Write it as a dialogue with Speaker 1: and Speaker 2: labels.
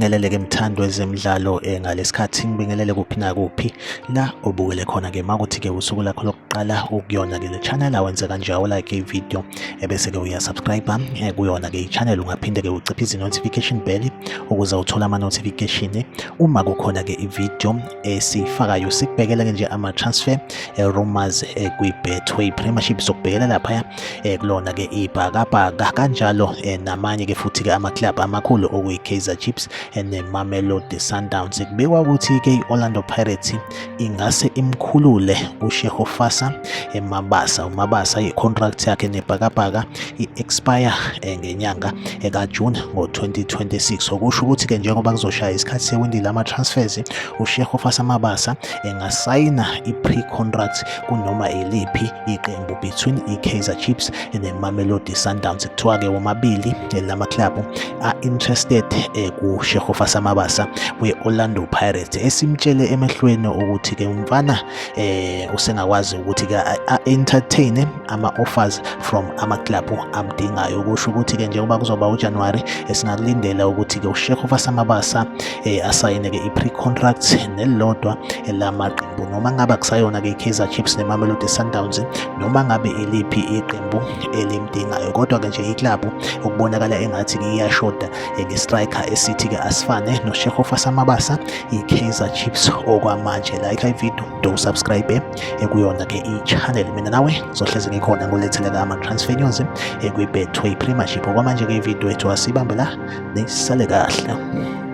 Speaker 1: Ngibingelele-ke mthando wezemidlalo ngalesikhathi ngibingelele kuphi nakuphi la obukele khona-ke makuthi-ke usuku lakho lokuqala ukuyona-ke le channel awenze kanje like ivideo ebese-ke uyasubscribe kuyona-ke i-channel, ungaphinde-ke uciphe izi-notification bell ukuze uthole ama-notification uma kukhona-ke ivideo esiyifakayo. Sikubhekele-ke nje ama-transfer rumors kwi-Betway Premiership, sokubhekela laphaya kulona-ke ibhakabhaka kanjalo namanye-ke futhi-ke ama-club amakhulu okuyi-Kaizer Chiefs ne-Mamelodi Sundowns. Kubikwa ukuthi-ke i-Orlando Pirates ingase imkhulule uShego Mabasa. uMabasa i-contract yakhe nebhakabhaka i-expire ngenyanga kaJune ngo-2026. Okusho ukuthi-ke njengoba kuzoshaya isikhathi sewindile ama-transfers, uShego Mabasa engasayina i-pre-contract kunoma iliphi iqembu between i-Kaizer Chiefs ne-Mamelodi Sundowns. Kuthiwa-ke womabili lama club interested kuShego Mabasa we-Orlando Pirates. Esimtshele emehlweni ukuthi-ke umfana usengakwazi ukuthi-ke a-entertain ama-offers from ama-club amdingayo. Okusho ukuthi-ke njengoba kuzoba uJanuwari singakulindela ukuthi-ke uShego Mabasa asayine-ke i-pre-contract nelilodwa lamaqembu, noma ngabe kusayona-ke i-Kaizer Chiefs ne-Mamelodi Sundowns noma ngabe iliphi iqembu elimdingayo. Kodwa-ke nje iklabhu ukubonakala engathi-ke iyashoda nge-striker esithi-ke asifane noShego Mabasa, i-Kaizer Chiefs okwamanje. Like ivideo do subscribe kuyona-ke i-channel. Mina nawe zohlezi ngikhona ngolethele-ke ama-transfer news kwi-Betway Premiership. Okwamanje-ke ivideo ethu asibambe la, nisale kahle.